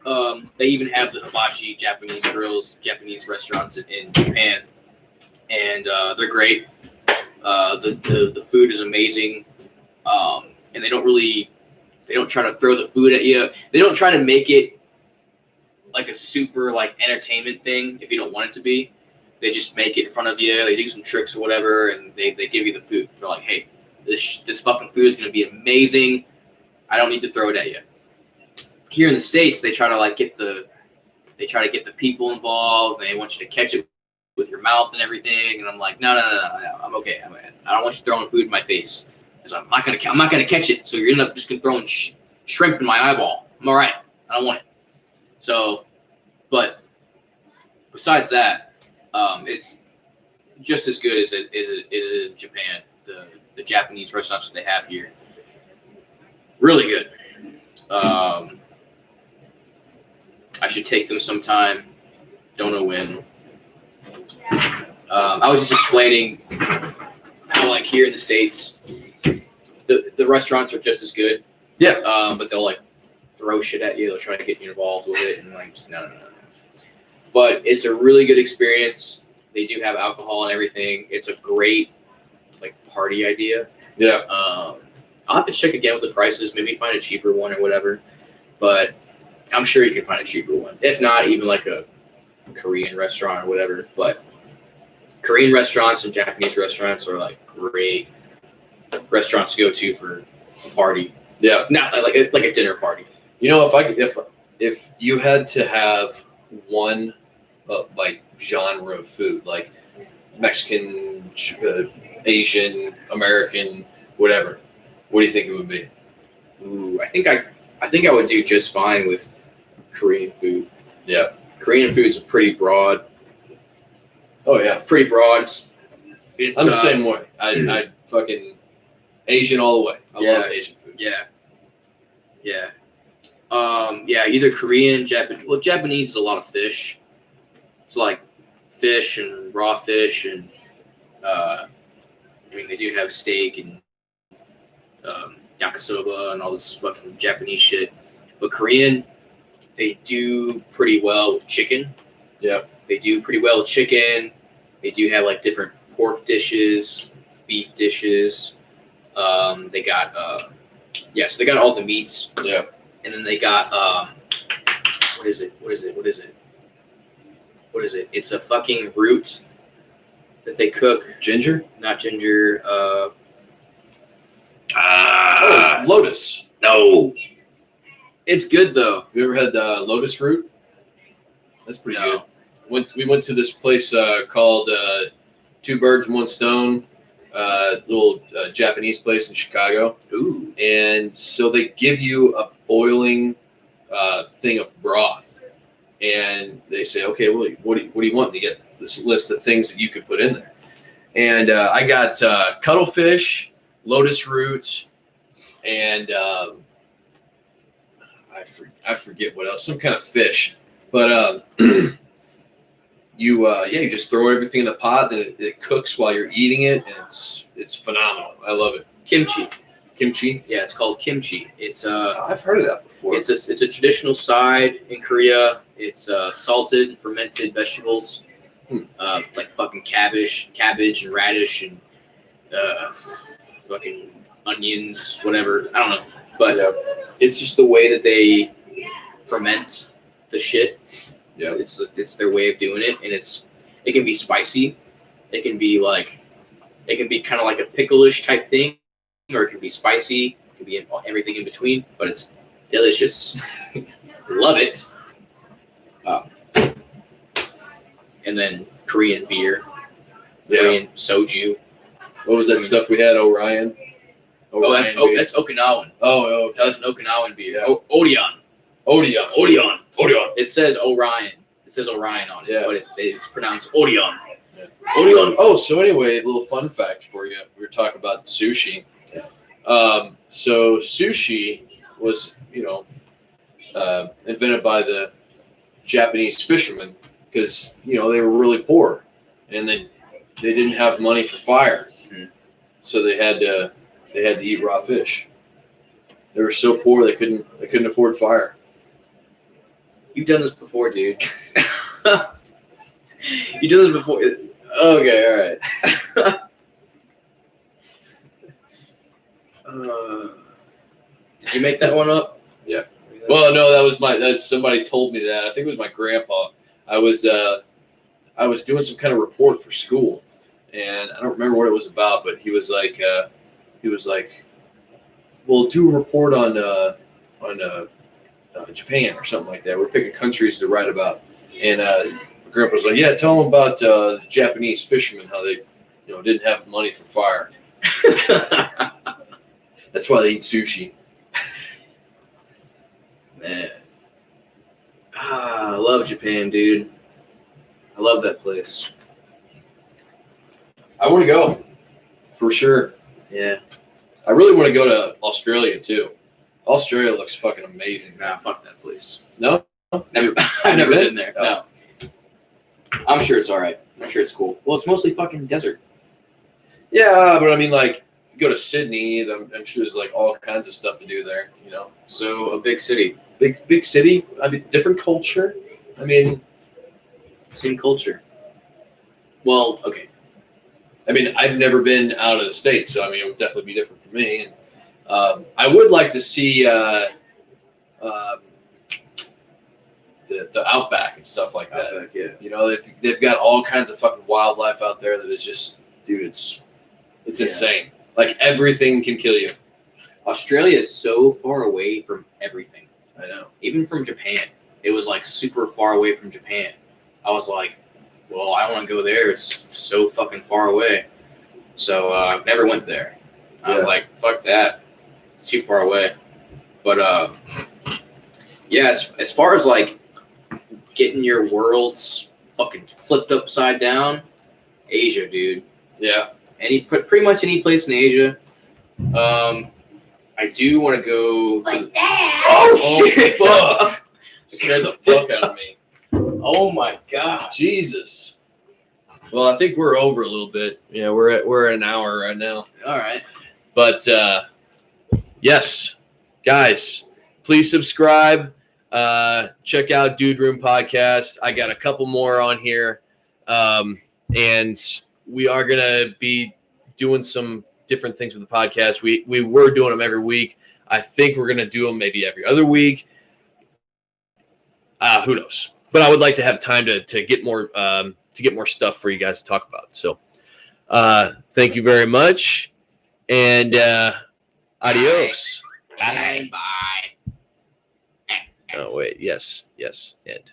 They even have the hibachi Japanese grills, Japanese restaurants in Japan, and they're great. The food is amazing, and they don't try to throw the food at you. They don't try to make it like a super like entertainment thing if you don't want it to be. They just make it in front of you. They do some tricks or whatever, and they give you the food. They're like, hey, this fucking food is gonna be amazing. I don't need to throw it at you. Here in the States, they try to get the people involved, and they want you to catch it with your mouth and everything. And I'm like, no, I'm okay. I don't want you throwing food in my face, because I'm not gonna catch it. So you're just gonna throw shrimp in my eyeball. I'm all right. I don't want it. So, but besides that, it's just as good as it is in Japan. The Japanese restaurants that they have here, really good. I should take them sometime. Don't know when. I was just explaining how, like, here in the States, the restaurants are just as good. Yeah. But they'll throw shit at you. They'll try to get you involved with it, and just, no. But it's a really good experience. They do have alcohol and everything. It's a great party idea. Yeah. I'll have to check again with the prices. Maybe find a cheaper one or whatever. But I'm sure you can find a cheaper one. If not, even a Korean restaurant or whatever. But Korean restaurants and Japanese restaurants are great restaurants to go to for a party. Yeah. Not like a dinner party. If you had to have one genre of food, like Mexican, Asian, American, whatever, what do you think it would be? Ooh, I think I would do just fine with Korean food. Yeah. Korean food's pretty broad. Oh yeah. Pretty broad. It's, I'm the same way. I fucking Asian all the way. I love Asian food. Yeah. Yeah, either Korean, Japanese. Well, Japanese is a lot of fish. It's fish and raw fish, and they do have steak and yakisoba and all this fucking Japanese shit. But Korean, they do pretty well with chicken. Yeah. They do pretty well with chicken. They do have different pork dishes, beef dishes. They got so they got all the meats. Yeah. And then they got what is it? It's a fucking root that they cook. Ginger? Not ginger. Lotus. No. It's good though. Have you ever had lotus root? That's pretty good. We went to this place called Two Birds, One Stone, little Japanese place in Chicago. Ooh. And so they give you a boiling thing of broth, and they say, okay, well, what do you want? And you get this list of things that you could put in there. And I got cuttlefish, lotus roots, and I forget what else, some kind of fish. But you just throw everything in the pot, then it cooks while you're eating it, and it's phenomenal. I love it. Kimchi. Yeah, it's called kimchi. It's I've heard of that before. It's a traditional side in Korea. It's salted, fermented vegetables, like fucking cabbage and radish and fucking onions, whatever. I don't know, but it's just the way that they ferment the shit. Yeah, it's their way of doing it, and it can be spicy. It can be kind of like a pickle-ish type thing, or it can be spicy. It can be everything in between, but it's delicious. Love it. And then Korean beer, Korean soju. What was that stuff we had? Orion. That's Okinawan. Oh, That was an Okinawan beer. Yeah. Odeon. It says Orion. It says Orion on it, Yeah. but it's pronounced Odeon. Yeah. Odeon. Oh, so anyway, a little fun fact for you. We were talking about sushi. So sushi was, invented by the Japanese fishermen because, they were really poor and they didn't have money for fire. Mm-hmm. So they had to eat raw fish. They were so poor they couldn't afford fire. You've done this before, dude. You've done this before. Okay, all right. Did you make that one up? Yeah. Well, no, that's somebody told me that. I think it was my grandpa. I was doing some kind of report for school, and I don't remember what it was about, but he was like, "Well, do a report on Japan or something like that. We're picking countries to write about." And my grandpa was like, "Yeah, tell them about the Japanese fishermen, how they, didn't have money for fire. That's why they eat sushi." Man. I love Japan, dude. I love that place. I want to go, for sure. Yeah. I really want to go to Australia too. Australia looks fucking amazing. Nah, fuck that place. No? Never. I've never been there. No. I'm sure it's all right. I'm sure it's cool. Well, it's mostly fucking desert. Yeah, but I mean, like, you go to Sydney, I'm sure there's like all kinds of stuff to do there. So a big city, Big city. I mean, different culture. I mean, same culture. Well, okay. I've never been out of the States, so I mean, it would definitely be different for me. And I would like to see the outback and stuff like that. Outback, yeah. They've got all kinds of fucking wildlife out there that is just, dude, it's insane. Like, everything can kill you. Australia is so far away from everything. I know. Even from Japan. It was like super far away from Japan. I was like, well, I don't want to go there. It's so fucking far away. So I never went there. I was like, fuck that. It's too far away. But yeah, as far as like getting your worlds fucking flipped upside down, Asia, dude. Yeah. Pretty much any place in Asia. I do want to go to. Like that. Oh shit! Fuck! Scared the fuck out of me. Oh my god. Jesus. Well, I think we're over a little bit. Yeah, we're at an hour right now. All right. But yes, guys, please subscribe. Check out Dude Room Podcast. I got a couple more on here, and we are gonna be doing some different things with the podcast. We were doing them every week. I think we're gonna do them maybe every other week. Who knows? But I would like to have time to get more stuff for you guys to talk about. So, thank you very much, and adios. Bye. Bye. Oh wait, yes, and.